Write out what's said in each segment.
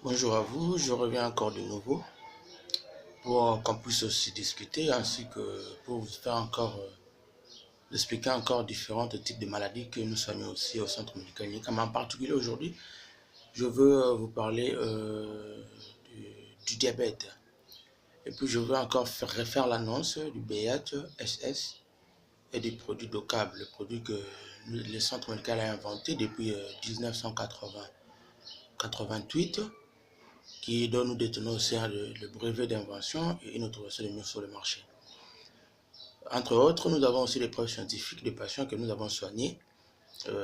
Bonjour à vous, je reviens encore de nouveau pour qu'on puisse aussi discuter ainsi que pour vous faire encore expliquer encore différents types de maladies que nous soignons aussi au centre médical Nick. En particulier aujourd'hui, je veux vous parler du diabète. Et puis je veux encore refaire l'annonce du BHSS et des produits DOCAB, le produit que le centre médical a inventé depuis 1988. Dont nous détenons aussi le brevet d'invention et une autorisation de mise sur le marché. Entre autres, nous avons aussi des preuves scientifiques de patients que nous avons soignés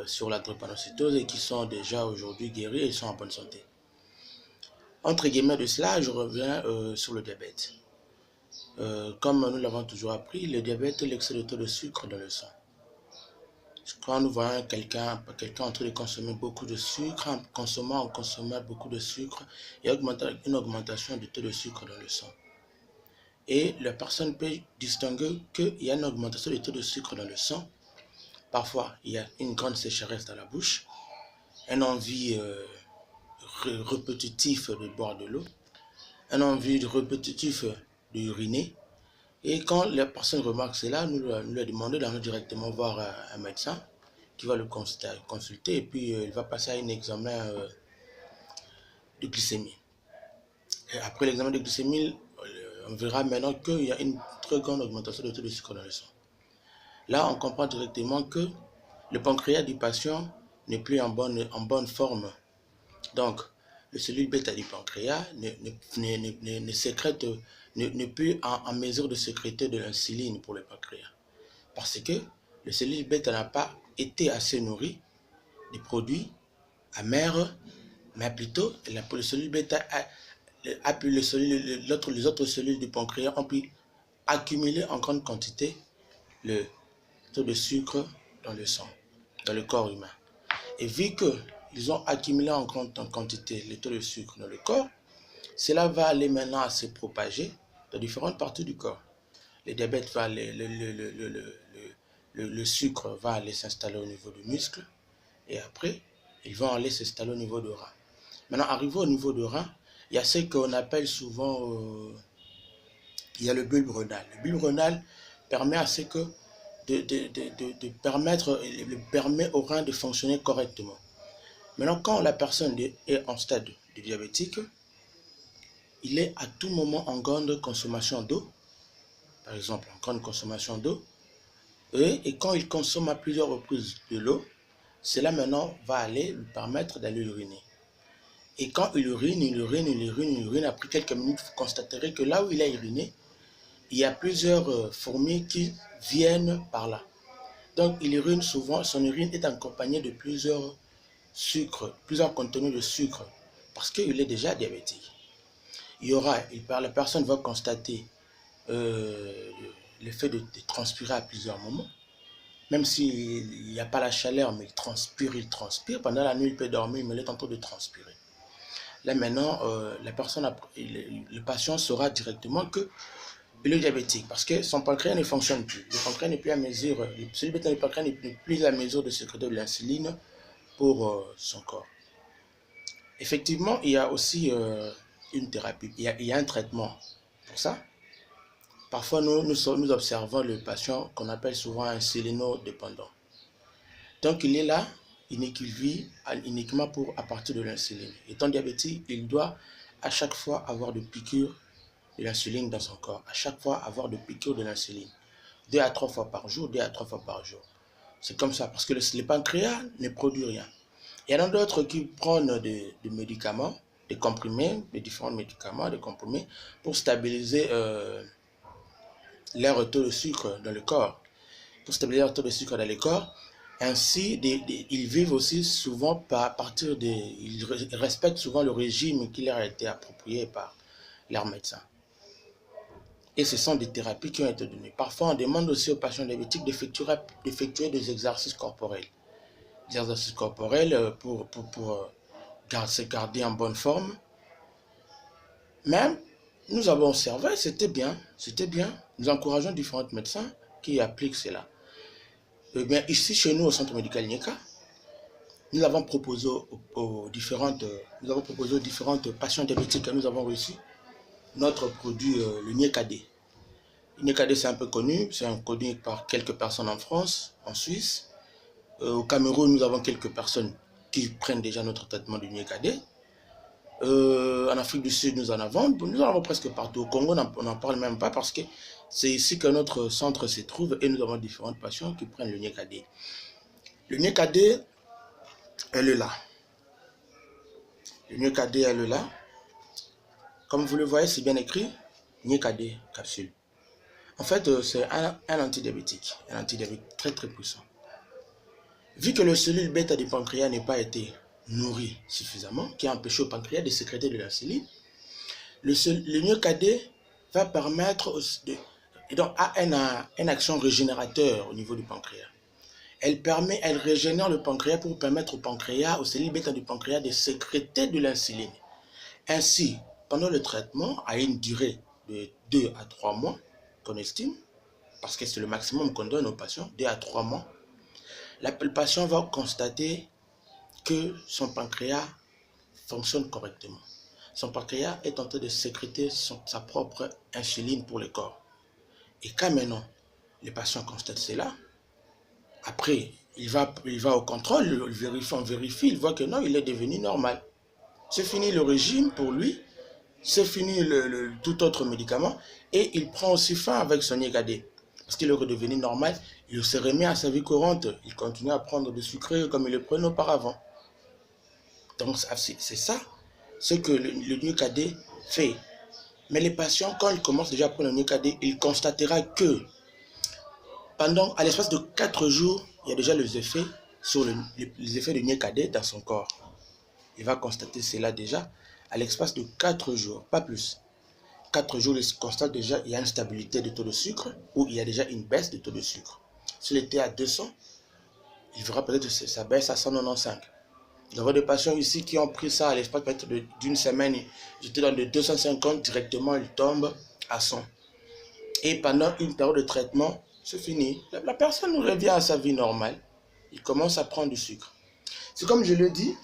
sur la drépanocytose et qui sont déjà aujourd'hui guéris et sont en bonne santé. Entre guillemets de cela, je reviens sur le diabète. Comme nous l'avons toujours appris, le diabète est l'excès de taux de sucre dans le sang. Quand nous voyons quelqu'un en train de consommer beaucoup de sucre, en consommant beaucoup de sucre, il y a une augmentation du taux de sucre dans le sang. Et la personne peut distinguer qu'il y a une augmentation du taux de sucre dans le sang. Parfois, il y a une grande sécheresse dans la bouche, une envie répétitive de boire de l'eau, une envie répétitive d'uriner. Et quand la personne remarque cela, nous lui demandons d'aller directement voir un médecin qui va le consulter et puis il va passer à un examen de glycémie. Et après l'examen de glycémie, on verra maintenant qu'il y a une très grande augmentation du taux de sucre dans le sang. Là, on comprend directement que le pancréas du patient n'est plus en bonne forme. Donc, le cellule bêta du pancréas n'est plus en mesure de sécréter de l'insuline pour le pancréas. Parce que le cellule bêta n'a pas été assez nourri des produits amers, mais plutôt le cellule bêta les autres cellules du pancréas ont pu accumuler en grande quantité le taux de sucre dans le sang, dans le corps humain. Et vu qu'ils ont accumulé en grande quantité le taux de sucre dans le corps, cela va aller maintenant se propager dans différentes parties du corps. Le diabète va le sucre va aller s'installer au niveau du muscle et après, ils vont aller s'installer au niveau du rein. Maintenant, arrivé au niveau du rein, il y a ce qu'on appelle souvent, il y a le bulbe rénal. Le bulbe rénal permet à ce que permet au rein de fonctionner correctement. Maintenant, quand la personne est en stade de diabétique, il est à tout moment en grande consommation d'eau, par exemple en grande consommation d'eau, et quand il consomme à plusieurs reprises de l'eau, cela maintenant va aller lui permettre d'aller uriner. Et quand il urine, après quelques minutes, vous constaterez que là où il a uriné, il y a plusieurs fourmis qui viennent par là. Donc il urine souvent, son urine est accompagnée de plusieurs sucres, plusieurs contenus de sucre, parce qu'il est déjà diabétique. La personne va constater l'effet de transpirer à plusieurs moments, même s'il n'y a pas la chaleur, mais il transpire. Pendant la nuit, il peut dormir, mais il est en train de transpirer. Là maintenant, le patient saura directement que il est diabétique parce que son pancréas ne fonctionne plus. Le pancréas n'est plus à mesure, celui du pancréas n'est plus à mesure de sécréter de l'insuline pour son corps. Effectivement, il y a aussi une thérapie, il y a un traitement pour ça. Parfois, nous observons le patient qu'on appelle souvent un insulinodépendant. Donc, il est là, il vit uniquement à partir de l'insuline. Étant diabétique, il doit à chaque fois avoir des piqûres de l'insuline dans son corps, à chaque fois avoir des piqûres de l'insuline. 2 à 3 fois par jour, 2 à 3 fois par jour. C'est comme ça, parce que le pancréas ne produit rien. Il y en a d'autres qui prennent des médicaments, des comprimés, des différents médicaments, des comprimés, pour stabiliser leur taux de sucre dans le corps. Pour stabiliser leur taux de sucre dans le corps, ainsi, ils vivent aussi souvent ils respectent souvent le régime qui leur a été approprié par leur médecin. Et ce sont des thérapies qui ont été données. Parfois, on demande aussi aux patients diabétiques d'effectuer des exercices corporels. Des exercices corporels pour se garder en bonne forme. Même, nous avons observé, c'était bien. Nous encourageons différents médecins qui appliquent cela. Eh bien, ici, chez nous, au centre médical Nieka, nous avons proposé aux différentes patients diabétiques que nous avons reçus notre produit, le Niekade. Le Niekade, c'est un peu connu, c'est connu par quelques personnes en France, en Suisse. Au Cameroun, nous avons quelques personnes qui prennent déjà notre traitement du Niekade. En Afrique du Sud, nous en avons presque partout. Au Congo, on n'en parle même pas parce que c'est ici que notre centre se trouve et nous avons différentes patients qui prennent le Niekade. Le Niekade, elle est là. Le Niekade, elle est là. Comme vous le voyez, c'est bien écrit, Niekade capsule. En fait, c'est un antidiabétique très très puissant. Vu que le cellule bêta du pancréas n'a pas été nourri suffisamment, qui a empêché au pancréas de sécréter de l'insuline, le Niekade va permettre donc a une action régénérateur au niveau du pancréas. Elle régénère le pancréas pour permettre au pancréas, aux cellules bêta du pancréas de sécréter de l'insuline. Ainsi, pendant le traitement, à une durée de 2 à 3 mois, qu'on estime, parce que c'est le maximum qu'on donne aux patients, 2 à 3 mois, le patient va constater que son pancréas fonctionne correctement. Son pancréas est en train de sécréter sa propre insuline pour le corps. Et quand maintenant, le patient constate cela, après, il va au contrôle, on vérifie, il voit que non, il est devenu normal. C'est fini le régime pour lui, c'est fini tout autre médicament, et il prend aussi fin avec son Niekade. Parce qu'il est redevenu normal, il se remet à sa vie courante, il continue à prendre du sucre comme il le prenait auparavant. Donc c'est ça, ce que le Niekade fait. Mais les patients, quand ils commencent déjà à prendre le Niekade, il constatera que à l'espace de 4 jours, il y a déjà les effets du Niekade dans son corps. Il va constater cela déjà à l'espace de 4 jours, pas plus. 4 jours, il constate déjà qu'il y a une stabilité de taux de sucre ou il y a déjà une baisse de taux de sucre. S'il était à 200, il verra peut-être que ça baisse à 195. Nous avons des patients ici qui ont pris ça à l'espace d'une semaine. J'étais dans de 250, directement, ils tombent à 100. Et pendant une période de traitement, c'est fini. La personne revient à sa vie normale. Il commence à prendre du sucre. C'est comme je le dis,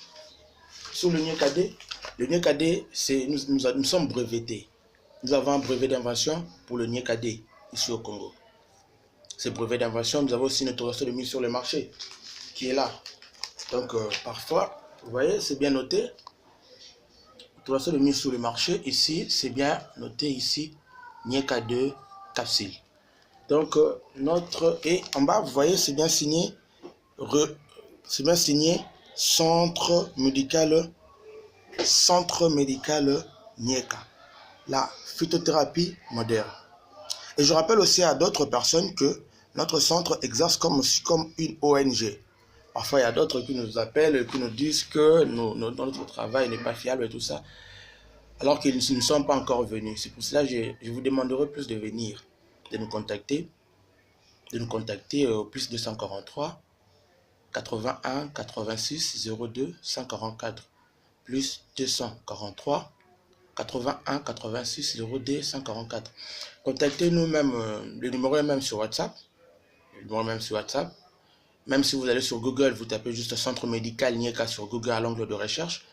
sur le Niekade, nous sommes brevetés. Nous avons un brevet d'invention pour le Niekade ici au Congo. Ce brevet d'invention, nous avons aussi une autorisation de mise sur le marché qui est là. Donc parfois, vous voyez, c'est bien noté. Autorisation de mise sur le marché, ici, c'est bien noté ici, Niekade capsule. Donc et en bas, vous voyez, c'est bien signé, Centre médical Nieka, la phytothérapie moderne. Et je rappelle aussi à d'autres personnes que notre centre exerce comme une ONG. Parfois, il y a d'autres qui nous appellent, qui nous disent que notre travail n'est pas fiable et tout ça, alors qu'ils ne sont pas encore venus. C'est pour cela que je vous demanderai plus de venir, de nous contacter au plus 243 81 86 02 144 plus 243 81 86 02 144. Contactez-nous même, le numéro est même sur WhatsApp. Même si vous allez sur Google, vous tapez juste Centre médical Nieka sur Google à l'onglet de recherche,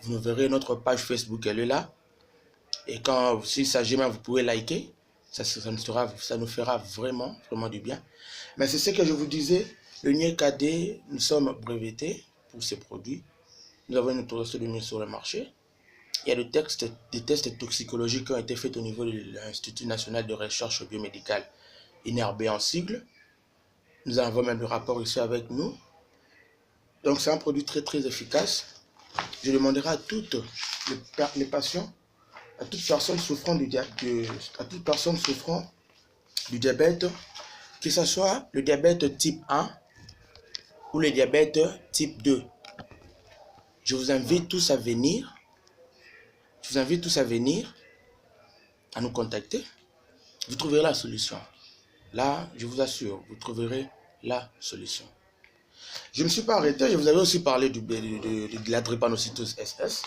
vous verrez notre page Facebook, elle est là. Et s'il s'agit même, vous pouvez liker. Ça nous fera vraiment, vraiment du bien. Mais c'est ce que je vous disais, le Niekade, nous sommes brevetés pour ces produits. Nous avons une autorisation de mise sur le marché. Il y a des tests toxicologiques qui ont été faits au niveau de l'Institut national de recherche biomédicale, INRB en sigle. Nous avons même le rapport ici avec nous. Donc c'est un produit très très efficace. Je demanderai à toutes les patients, à toute personne souffrant du diabète, que ce soit le diabète type 1 ou le diabète type 2. Je vous invite tous à venir. À nous contacter. Vous trouverez la solution. Là, je vous assure, vous trouverez la solution. Je ne me suis pas arrêté, je vous avais aussi parlé de la drépanocytose SS.